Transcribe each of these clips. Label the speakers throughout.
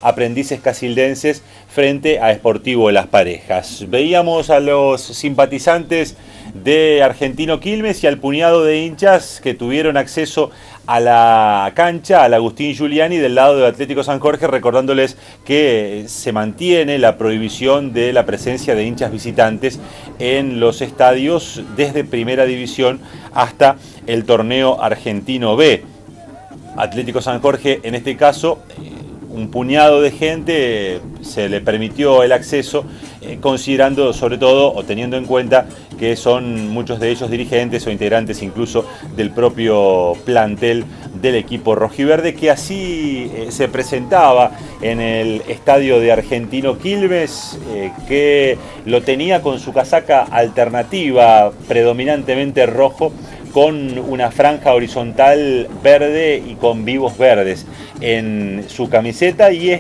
Speaker 1: Aprendices Casildenses frente a Sportivo Las Parejas. Veíamos a los simpatizantes de Argentino Quilmes y al puñado de hinchas que tuvieron acceso a la cancha, al Agustín Giuliani del lado de Atlético San Jorge, recordándoles que se mantiene la prohibición de la presencia de hinchas visitantes en los estadios desde Primera División hasta el torneo Argentino B. Atlético San Jorge, en este caso, un puñado de gente se le permitió el acceso, considerando sobre todo o teniendo en cuenta que son muchos de ellos dirigentes o integrantes incluso del propio plantel del equipo rojiverde, que así se presentaba en el estadio de Argentino Quilmes, que lo tenía con su casaca alternativa, predominantemente rojo, con una franja horizontal verde y con vivos verdes en su camiseta, y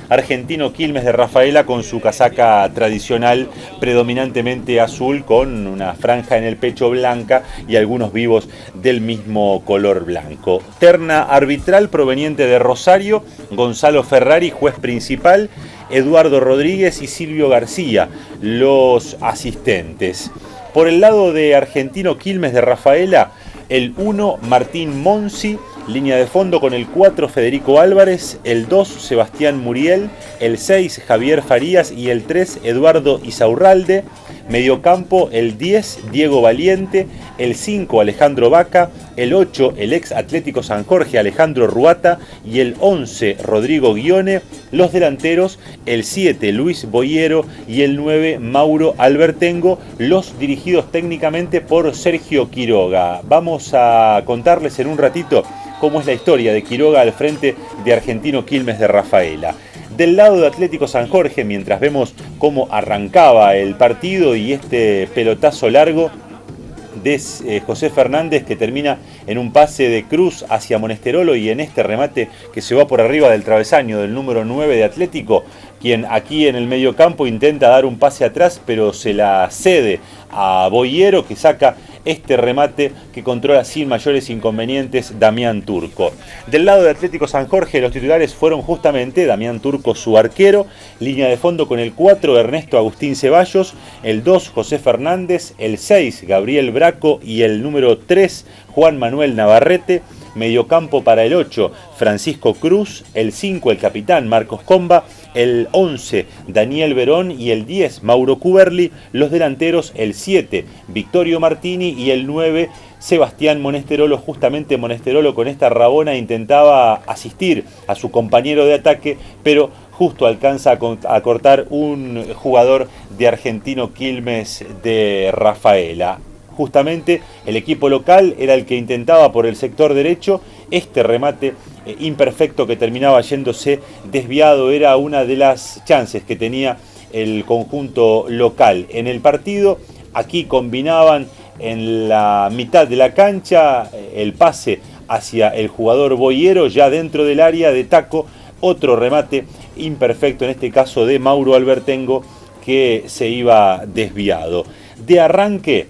Speaker 1: Argentino Quilmes de Rafaela con su casaca tradicional predominantemente azul con una franja en el pecho blanca y algunos vivos del mismo color blanco. Terna arbitral proveniente de Rosario: Gonzalo Ferrari, juez principal, Eduardo Rodríguez y Silvio García, los asistentes. Por el lado de Argentino Quilmes de Rafaela, el 1, Martín Monsi, línea de fondo con el 4, Federico Álvarez, el 2, Sebastián Muriel, el 6, Javier Farías y el 3, Eduardo Isaurralde. Mediocampo, el 10, Diego Valiente, el 5, Alejandro Vaca, el 8, el ex Atlético San Jorge, Alejandro Ruata, y el 11, Rodrigo Guione. Los delanteros, el 7, Luis Boyero, y el 9, Mauro Albertengo, los dirigidos técnicamente por Sergio Quiroga. Vamos a contarles en un ratito cómo es la historia de Quiroga al frente de Argentino Quilmes de Rafaela. Del lado de Atlético San Jorge, mientras vemos cómo arrancaba el partido y este pelotazo largo de José Fernández, que termina en un pase de cruz hacia Monesterolo y en este remate que se va por arriba del travesaño del número 9 de Atlético, quien aquí en el medio campo intenta dar un pase atrás, pero se la cede a Boyero, que saca este remate que controla sin mayores inconvenientes Damián Turco. Del lado de Atlético San Jorge, los titulares fueron justamente Damián Turco, su arquero, línea de fondo con el 4, Ernesto Agustín Ceballos, el 2, José Fernández, el 6, Gabriel Braco, y el número 3, Juan Manuel Navarrete. Mediocampo para el 8, Francisco Cruz, el 5, el capitán Marcos Comba, el 11, Daniel Verón, y el 10, Mauro Cuberli. Los delanteros, el 7, Victorio Martini, y el 9, Sebastián Monesterolo. Justamente Monesterolo con esta rabona intentaba asistir a su compañero de ataque, pero justo alcanza a cortar un jugador de Argentino Quilmes de Rafaela. Justamente el equipo local era el que intentaba por el sector derecho. Este remate imperfecto que terminaba yéndose desviado era una de las chances que tenía el conjunto local en el partido. Aquí combinaban en la mitad de la cancha el pase hacia el jugador Boyero, ya dentro del área de taco, otro remate imperfecto, en este caso de Mauro Albertengo, que se iba desviado. De arranque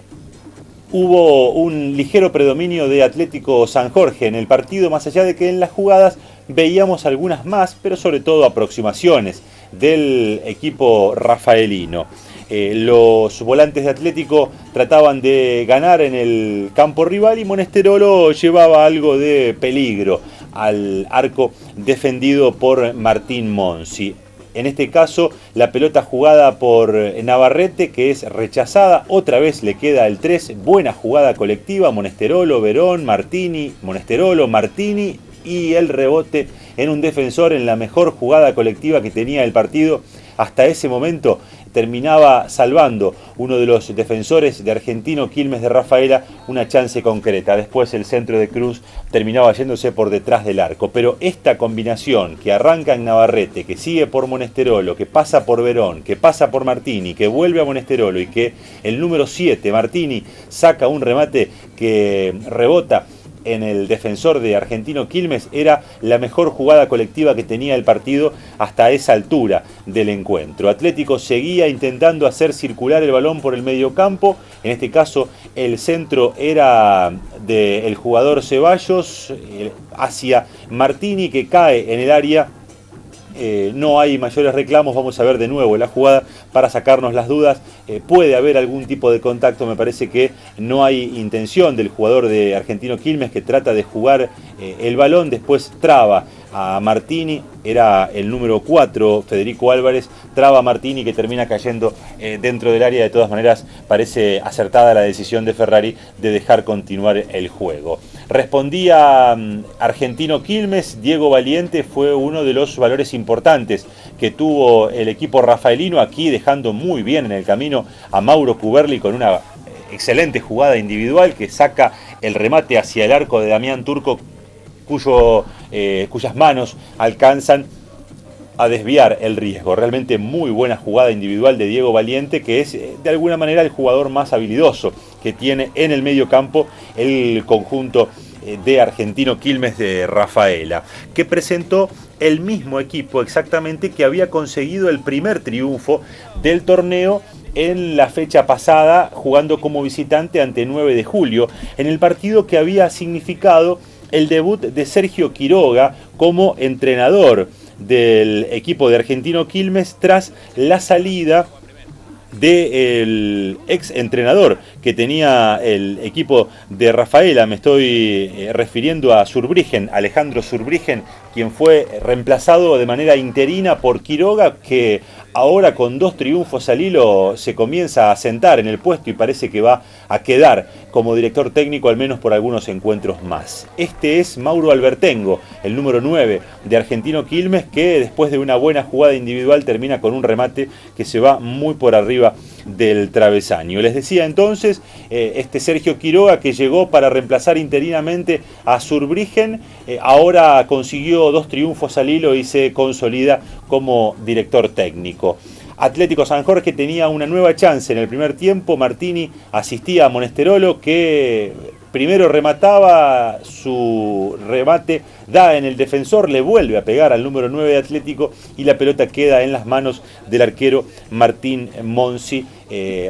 Speaker 1: hubo un ligero predominio de Atlético San Jorge en el partido, más allá de que en las jugadas veíamos algunas más, pero sobre todo aproximaciones del equipo rafaelino. Los volantes de Atlético trataban de ganar en el campo rival y Monesterolo llevaba algo de peligro al arco defendido por Martín Monsi. En este caso, la pelota jugada por Navarrete, que es rechazada. Otra vez le queda el 3. Buena jugada colectiva. Monesterolo, Verón, Martini, Monesterolo, Martini. Y el rebote en un defensor en la mejor jugada colectiva que tenía el partido. Hasta ese momento terminaba salvando uno de los defensores de Argentino Quilmes de Rafaela una chance concreta. Después el centro de Cruz terminaba yéndose por detrás del arco. Pero esta combinación que arranca en Navarrete, que sigue por Monesterolo, que pasa por Verón, que pasa por Martini, que vuelve a Monesterolo y que el número 7, Martini, saca un remate que rebota en el defensor de Argentino Quilmes, era la mejor jugada colectiva que tenía el partido hasta esa altura del encuentro. Atlético seguía intentando hacer circular el balón por el medio campo. En este caso el centro era del jugador Ceballos hacia Martini, que cae en el área no hay mayores reclamos. Vamos a ver de nuevo la jugada para sacarnos las dudas. Puede haber algún tipo de contacto, me parece que no hay intención del jugador de Argentino Quilmes, que trata de jugar el balón, después traba a Martini, era el número 4, Federico Álvarez, traba a Martini, que termina cayendo dentro del área. De todas maneras, parece acertada la decisión de Ferrari de dejar continuar el juego. Respondía Argentino Quilmes. Diego Valiente fue uno de los valores importantes que tuvo el equipo rafaelino, aquí dejando muy bien en el camino a Mauro Cuberli con una excelente jugada individual que saca el remate hacia el arco de Damián Turco, cuyas manos alcanzan a desviar el riesgo. Realmente muy buena jugada individual de Diego Valiente, que es de alguna manera el jugador más habilidoso que tiene en el medio campo el conjunto de Argentino Quilmes de Rafaela, que presentó el mismo equipo exactamente que había conseguido el primer triunfo del torneo en la fecha pasada, jugando como visitante ante 9 de julio, en el partido que había significado el debut de Sergio Quiroga como entrenador del equipo de Argentino Quilmes tras la salida del ex entrenador que tenía el equipo de Rafaela. Me estoy refiriendo a Zurbriggen, Alejandro Zurbriggen, quien fue reemplazado de manera interina por Quiroga, que ahora con 2 triunfos al hilo se comienza a sentar en el puesto y parece que va a quedar como director técnico al menos por algunos encuentros más. Este es Mauro Albertengo, el número 9 de Argentino Quilmes, que después de una buena jugada individual termina con un remate que se va muy por arriba del travesaño. Les decía entonces, este Sergio Quiroga, que llegó para reemplazar interinamente a Zurbriggen, ahora consiguió 2 triunfos al hilo y se consolida como director técnico. Atlético San Jorge tenía una nueva chance en el primer tiempo. Martini asistía a Monesterolo, que primero remataba, su remate da en el defensor, le vuelve a pegar al número 9 de Atlético y la pelota queda en las manos del arquero Martín Monsi,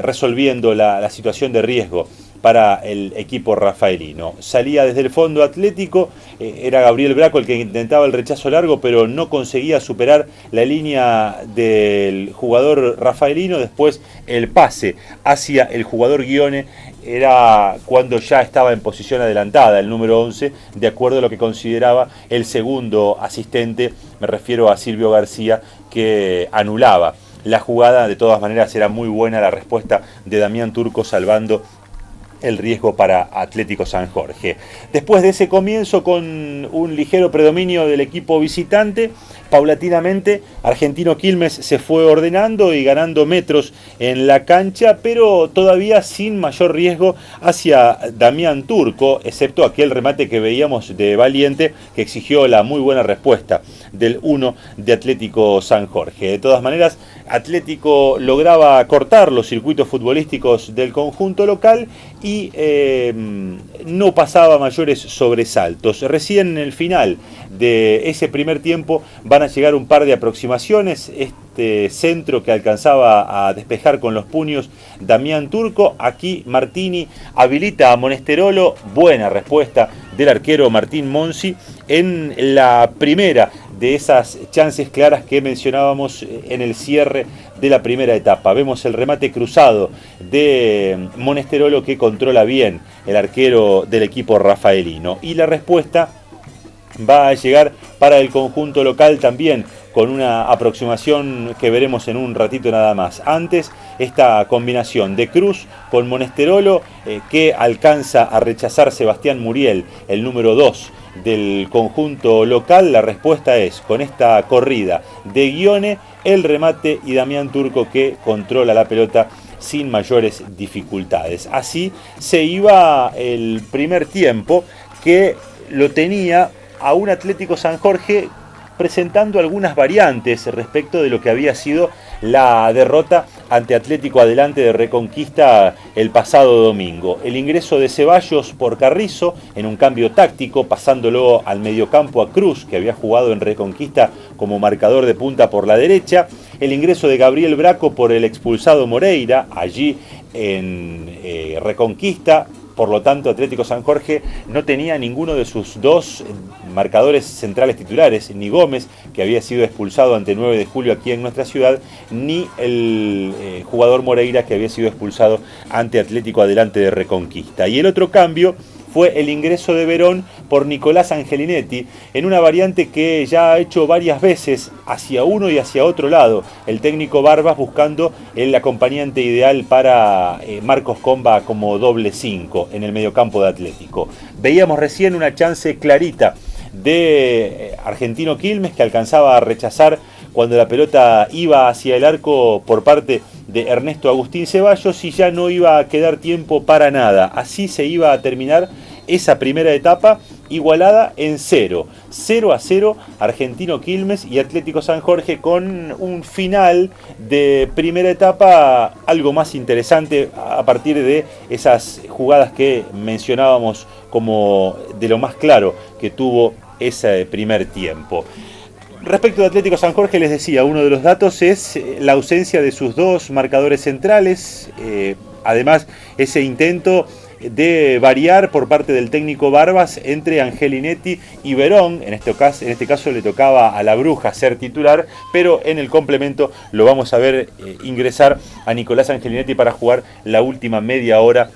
Speaker 1: resolviendo la situación de riesgo para el equipo rafaelino. Salía desde el fondo Atlético, era Gabriel Braco el que intentaba el rechazo largo, pero no conseguía superar la línea del jugador rafaelino. Después el pase hacia el jugador Ghione era cuando ya estaba en posición adelantada el número 11, de acuerdo a lo que consideraba el segundo asistente, me refiero a Silvio García, que anulaba la jugada. De todas maneras, era muy buena la respuesta de Damián Turco, salvando el riesgo para Atlético San Jorge. Después de ese comienzo con un ligero predominio del equipo visitante, paulatinamente Argentino Quilmes se fue ordenando y ganando metros en la cancha, pero todavía sin mayor riesgo hacia Damián Turco, excepto aquel remate que veíamos de Valiente, que exigió la muy buena respuesta del 1 de Atlético San Jorge. De todas maneras, Atlético lograba cortar los circuitos futbolísticos del conjunto local y no pasaba mayores sobresaltos. Recién en el final de ese primer tiempo van a llegar un par de aproximaciones. Este centro que alcanzaba a despejar con los puños Damián Turco. Aquí Martini habilita a Monesterolo. Buena respuesta del arquero Martín Monsi en la primera de esas chances claras que mencionábamos en el cierre de la primera etapa. Vemos el remate cruzado de Monesterolo, que controla bien el arquero del equipo rafaelino. Y la respuesta va a llegar para el conjunto local también, con una aproximación que veremos en un ratito nada más. Antes, esta combinación de Cruz con Monesterolo, que alcanza a rechazar Sebastián Muriel, el número 2 del conjunto local. La respuesta es, con esta corrida de Ghione, el remate y Damián Turco, que controla la pelota sin mayores dificultades. Así se iba el primer tiempo, que lo tenía a un Atlético San Jorge presentando algunas variantes respecto de lo que había sido la derrota ante Atlético Adelante de Reconquista el pasado domingo. El ingreso de Ceballos por Carrizo en un cambio táctico, pasándolo al mediocampo a Cruz, que había jugado en Reconquista como marcador de punta por la derecha. El ingreso de Gabriel Braco por el expulsado Moreira, allí en Reconquista. Por lo tanto, Atlético San Jorge no tenía ninguno de sus dos marcadores centrales titulares, ni Gómez, que había sido expulsado ante 9 de julio aquí en nuestra ciudad, ni el jugador Moreira, que había sido expulsado ante Atlético Adelante de Reconquista. Y el otro cambio fue el ingreso de Verón por Nicolás Angelinetti en una variante que ya ha hecho varias veces hacia uno y hacia otro lado. El técnico Barbas buscando el acompañante ideal para Marcos Comba como doble 5 en el mediocampo de Atlético. Veíamos recién una chance clarita de Argentino Quilmes, que alcanzaba a rechazar cuando la pelota iba hacia el arco por parte de Ernesto Agustín Ceballos, y ya no iba a quedar tiempo para nada. Así se iba a terminar esa primera etapa, igualada en 0-0, Argentino Quilmes y Atlético San Jorge, con un final de primera etapa algo más interesante a partir de esas jugadas que mencionábamos como de lo más claro que tuvo ese primer tiempo. Respecto de Atlético San Jorge, les decía, uno de los datos es la ausencia de sus dos marcadores centrales, además ese intento de variar por parte del técnico Barbas entre Angelinetti y Verón. En este caso le tocaba a la Bruja ser titular, pero en el complemento lo vamos a ver ingresar a Nicolás Angelinetti para jugar la última media hora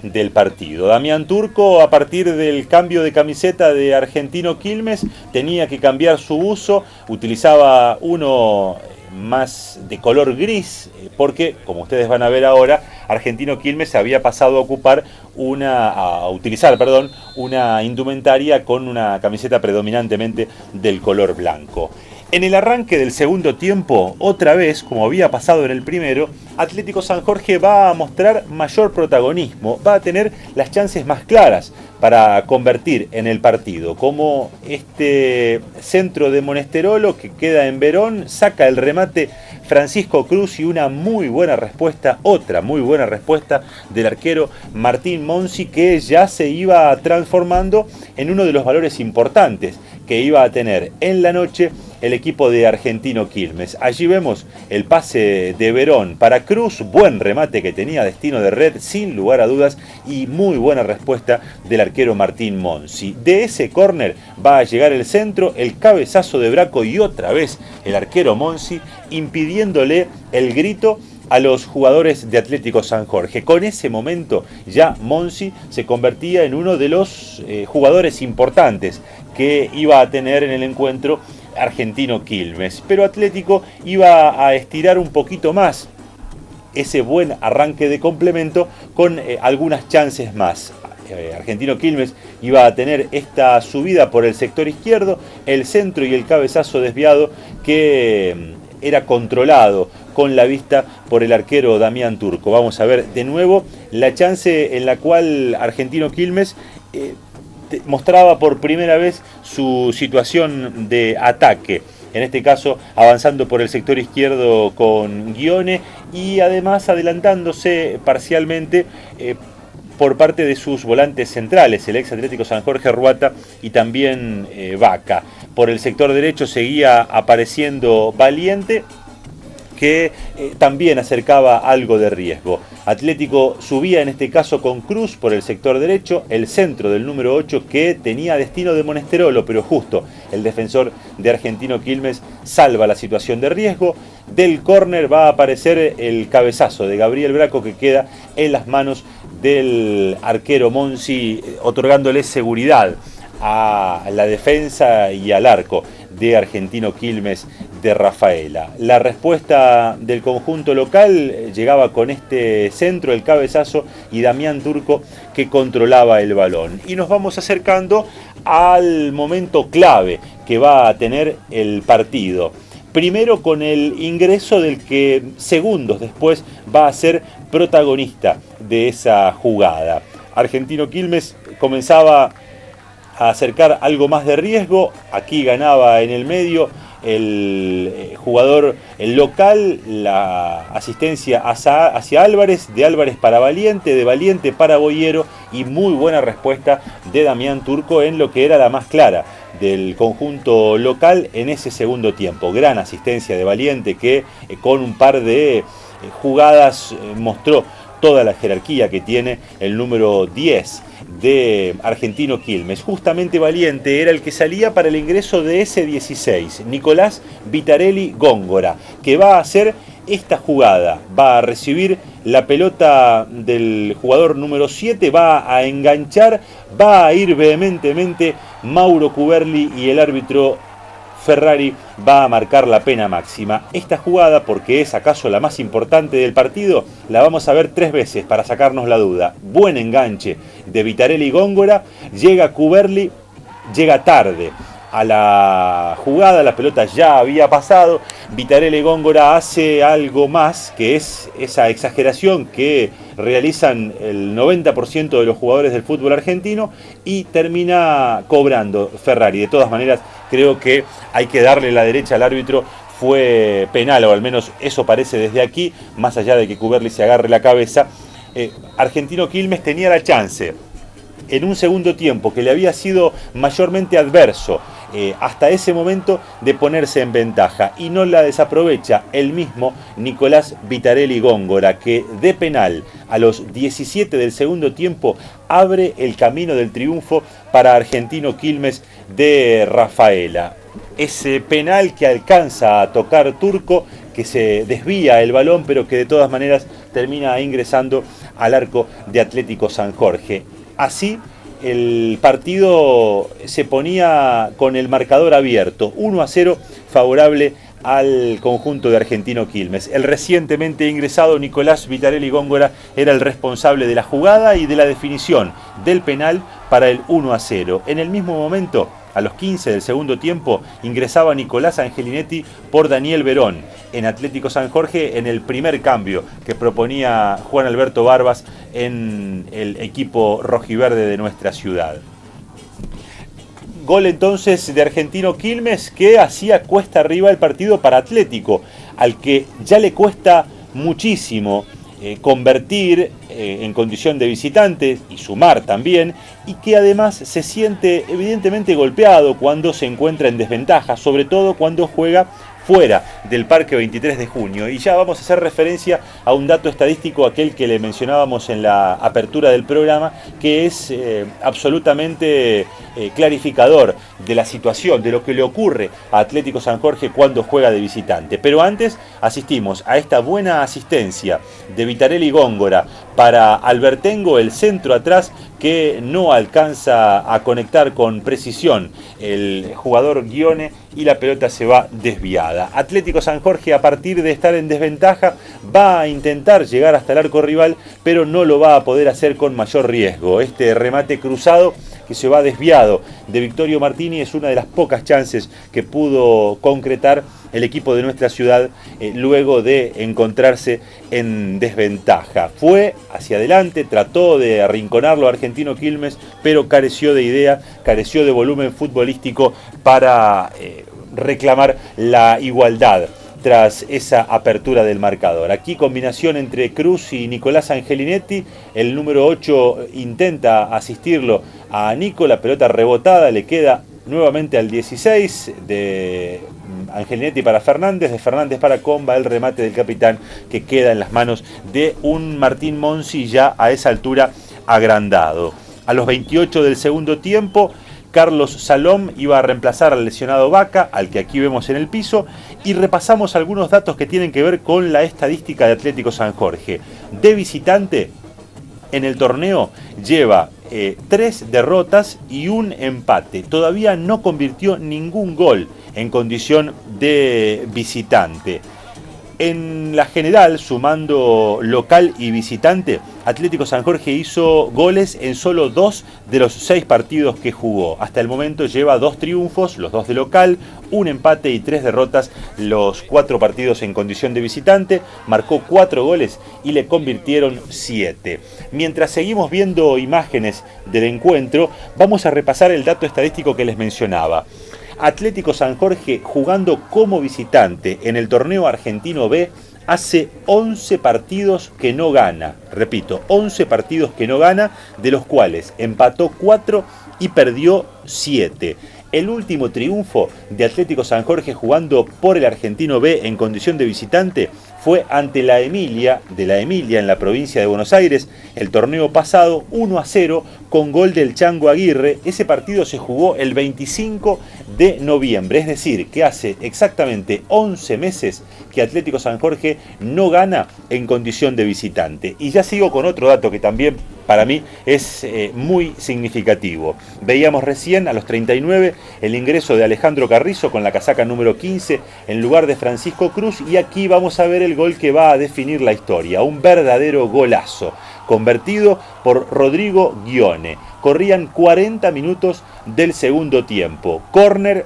Speaker 1: del partido. Damián Turco, a partir del cambio de camiseta de Argentino Quilmes, tenía que cambiar su uso, utilizaba uno más de color gris, porque, como ustedes van a ver ahora, Argentino Quilmes había pasado a utilizar una indumentaria con una camiseta predominantemente del color blanco. En el arranque del segundo tiempo, otra vez, como había pasado en el primero, Atlético San Jorge va a mostrar mayor protagonismo, va a tener las chances más claras para convertir en el partido, como este centro de Monesterolo que queda en Verón, saca el remate Francisco Cruz y una muy buena respuesta, otra muy buena respuesta del arquero Martín Monsi, que ya se iba transformando en uno de los valores importantes que iba a tener en la noche el equipo de Argentino Quilmes. Allí vemos el pase de Verón para Cruz, buen remate que tenía destino de red sin lugar a dudas, y muy buena respuesta del arquero Martín Monsi. De ese córner va a llegar el centro, el cabezazo de Braco y otra vez el arquero Monsi impidiéndole el grito a los jugadores de Atlético San Jorge. Con ese momento ya Monsi se convertía en uno de los jugadores importantes que iba a tener en el encuentro Argentino Quilmes, pero Atlético iba a estirar un poquito más ese buen arranque de complemento con algunas chances más. Argentino Quilmes iba a tener esta subida por el sector izquierdo, el centro y el cabezazo desviado que era controlado con la vista por el arquero Damián Turco. Vamos a ver de nuevo la chance en la cual Argentino Quilmes mostraba por primera vez su situación de ataque, en este caso avanzando por el sector izquierdo con Ghione y además adelantándose parcialmente por parte de sus volantes centrales, el ex Atlético San Jorge Ruata y también Vaca. Por el sector derecho seguía apareciendo Valiente, que también acercaba algo de riesgo. Atlético subía en este caso con Cruz por el sector derecho, el centro del número 8 que tenía destino de Monesterolo, pero justo el defensor de Argentino Quilmes salva la situación de riesgo. Del córner va a aparecer el cabezazo de Gabriel Braco que queda en las manos del arquero Monsi, otorgándole seguridad a la defensa y al arco de Argentino Quilmes de Rafaela. La respuesta del conjunto local llegaba con este centro, el cabezazo y Damián Turco que controlaba el balón. Y nos vamos acercando al momento clave que va a tener el partido. Primero con el ingreso del que segundos después va a ser protagonista de esa jugada. Argentino Quilmes comenzaba a acercar algo más de riesgo, aquí ganaba en el medio el jugador el local, la asistencia hacia Álvarez, de Álvarez para Valiente, de Valiente para Boyero y muy buena respuesta de Damián Turco en lo que era la más clara del conjunto local en ese segundo tiempo. Gran asistencia de Valiente que con un par de jugadas mostró toda la jerarquía que tiene el número 10 de Argentino Quilmes. Justamente Valiente era el que salía para el ingreso de ese 16, Nicolás Vitarelli Góngora, que va a hacer esta jugada, va a recibir la pelota del jugador número 7, va a enganchar, va a ir vehementemente Mauro Cuberli y el árbitro Ferrari va a marcar la pena máxima. Esta jugada, porque es acaso la más importante del partido, la vamos a ver 3 veces para sacarnos la duda. Buen enganche de Vitarelli Góngora, llega Cuberli, llega tarde a la jugada, la pelota ya había pasado, Vitarelli Góngora hace algo más, que es esa exageración que realizan el 90% de los jugadores del fútbol argentino, y termina cobrando Ferrari. De todas maneras, creo que hay que darle la derecha al árbitro, fue penal, o al menos eso parece desde aquí, más allá de que Cuberli se agarre la cabeza. Argentino Quilmes tenía la chance, en un segundo tiempo que le había sido mayormente adverso hasta ese momento, de ponerse en ventaja, y no la desaprovecha el mismo Nicolás Vitarelli Góngora, que de penal a los 17 del segundo tiempo abre el camino del triunfo para Argentino Quilmes de Rafaela. Ese penal que alcanza a tocar Turco, que se desvía el balón, pero que de todas maneras termina ingresando al arco de Atlético San Jorge. Así, el partido se ponía con el marcador abierto, 1-0 favorable al conjunto de Argentino Quilmes. El recientemente ingresado Nicolás Vitarelli Góngora era el responsable de la jugada y de la definición del penal para el 1-0. En el mismo momento, a los 15 del segundo tiempo, ingresaba Nicolás Angelinetti por Daniel Verón en Atlético San Jorge, en el primer cambio que proponía Juan Alberto Barbas en el equipo rojiverde de nuestra ciudad. Gol entonces de Argentino Quilmes, que hacía cuesta arriba el partido para Atlético, al que ya le cuesta muchísimo convertir en condición de visitante y sumar también, y que además se siente evidentemente golpeado cuando se encuentra en desventaja, sobre todo cuando juega fuera del Parque 23 de Junio. Y ya vamos a hacer referencia a un dato estadístico, aquel que le mencionábamos en la apertura del programa, que es absolutamente clarificador de la situación, de lo que le ocurre a Atlético San Jorge cuando juega de visitante. Pero antes asistimos a esta buena asistencia de Vitarelli Góngora para Albertengo, el centro atrás, que no alcanza a conectar con precisión el jugador Ghione, y la pelota se va desviada. Atlético San Jorge, a partir de estar en desventaja, va a intentar llegar hasta el arco rival, pero no lo va a poder hacer con mayor riesgo. Este remate cruzado que se va desviado de Victorio Martini es una de las pocas chances que pudo concretar el equipo de nuestra ciudad luego de encontrarse en desventaja. Fue hacia adelante, trató de arrinconarlo a Argentino Quilmes, pero careció de idea, careció de volumen futbolístico para reclamar la igualdad tras esa apertura del marcador. Aquí combinación entre Cruz y Nicolás Angelinetti, el número 8 intenta asistirlo a Nico, la pelota rebotada le queda nuevamente al 16 de Angelinetti para Fernández, de Fernández para Comba, el remate del capitán que queda en las manos de un Martín Monsi ya a esa altura agrandado. A los 28 del segundo tiempo, Carlos Salom iba a reemplazar al lesionado Vaca, al que aquí vemos en el piso, y repasamos algunos datos que tienen que ver con la estadística de Atlético San Jorge. De visitante, en el torneo lleva 3 derrotas y un empate. Todavía no convirtió ningún gol en condición de visitante. En la general, sumando local y visitante, Atlético San Jorge hizo goles en solo 2 de los 6 partidos que jugó. Hasta el momento lleva 2 triunfos, los 2 de local, un empate y 3 derrotas, los 4 partidos en condición de visitante. Marcó 4 goles y le convirtieron 7. Mientras seguimos viendo imágenes del encuentro, vamos a repasar el dato estadístico que les mencionaba. Atlético San Jorge, jugando como visitante en el torneo argentino B, hace 11 partidos que no gana. Repito, 11 partidos que no gana, de los cuales empató 4 y perdió 7. El último triunfo de Atlético San Jorge jugando por el Argentino B en condición de visitante fue ante la Emilia, de la Emilia en la provincia de Buenos Aires, el torneo pasado 1-0 con gol del Chango Aguirre. Ese partido se jugó el 25 de noviembre, es decir, que hace exactamente 11 meses que Atlético San Jorge no gana en condición de visitante. Y ya sigo con otro dato que también para mí es muy significativo. Veíamos recién a los 39 el ingreso de Alejandro Carrizo con la casaca número 15 en lugar de Francisco Cruz, y aquí vamos a ver el gol que va a definir la historia, un verdadero golazo, convertido por Rodrigo Ghione. Corrían 40 minutos del segundo tiempo. Córner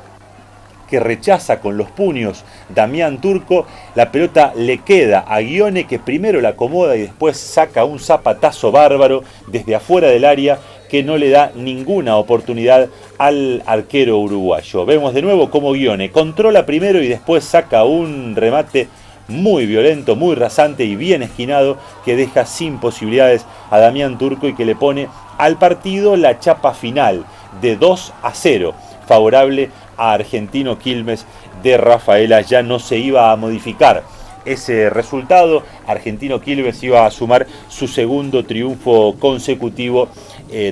Speaker 1: que rechaza con los puños Damián Turco, la pelota le queda a Ghione, que primero la acomoda y después saca un zapatazo bárbaro desde afuera del área que no le da ninguna oportunidad al arquero uruguayo. Vemos de nuevo cómo Ghione controla primero y después saca un remate muy violento, muy rasante y bien esquinado, que deja sin posibilidades a Damián Turco y que le pone al partido la chapa final de 2-0, favorable a Argentino Quilmes de Rafaela. Ya no se iba a modificar ese resultado. Argentino Quilmes iba a sumar su segundo triunfo consecutivo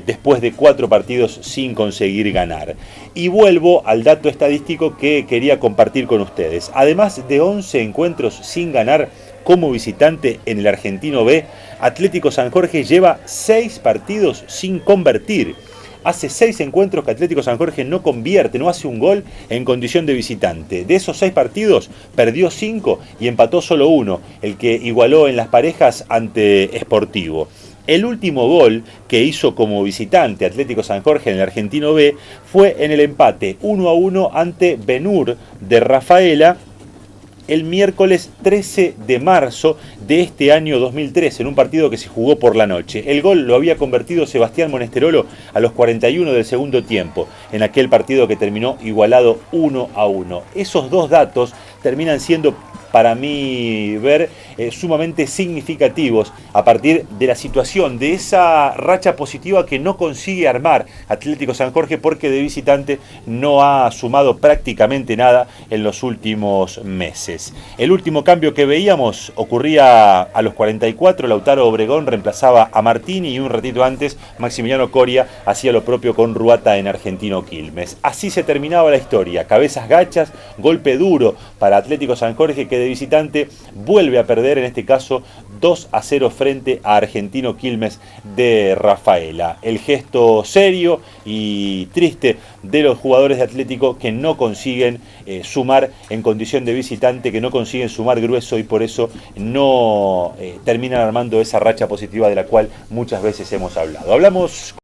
Speaker 1: después de 4 partidos sin conseguir ganar. Y vuelvo al dato estadístico que quería compartir con ustedes. Además de 11 encuentros sin ganar como visitante en el Argentino B, Atlético San Jorge lleva 6 partidos sin convertir. Hace 6 encuentros que Atlético San Jorge no convierte, no hace un gol en condición de visitante. De esos 6 partidos, perdió 5 y empató solo 1, el que igualó en las parejas ante Sportivo. El último gol que hizo como visitante Atlético San Jorge en el Argentino B fue en el empate 1-1 ante Ben-Hur de Rafaela, el miércoles 13 de marzo de este año 2013, en un partido que se jugó por la noche. El gol lo había convertido Sebastián Monesterolo a los 41 del segundo tiempo, en aquel partido que terminó igualado 1-1. Esos dos datos terminan siendo, para mí ver, sumamente significativos a partir de la situación, de esa racha positiva que no consigue armar Atlético San Jorge, porque de visitante no ha sumado prácticamente nada en los últimos meses. El último cambio que veíamos ocurría a los 44, Lautaro Obregón reemplazaba a Martini y un ratito antes Maximiliano Coria hacía lo propio con Ruata en Argentino Quilmes. Así se terminaba la historia, cabezas gachas, golpe duro para Atlético San Jorge, que de visitante vuelve a perder, en este caso 2-0 frente a Argentino Quilmes de Rafaela. El gesto serio y triste de los jugadores de Atlético, que no consiguen sumar en condición de visitante, que no consiguen sumar grueso y por eso no terminan armando esa racha positiva de la cual muchas veces hemos hablado. Hablamos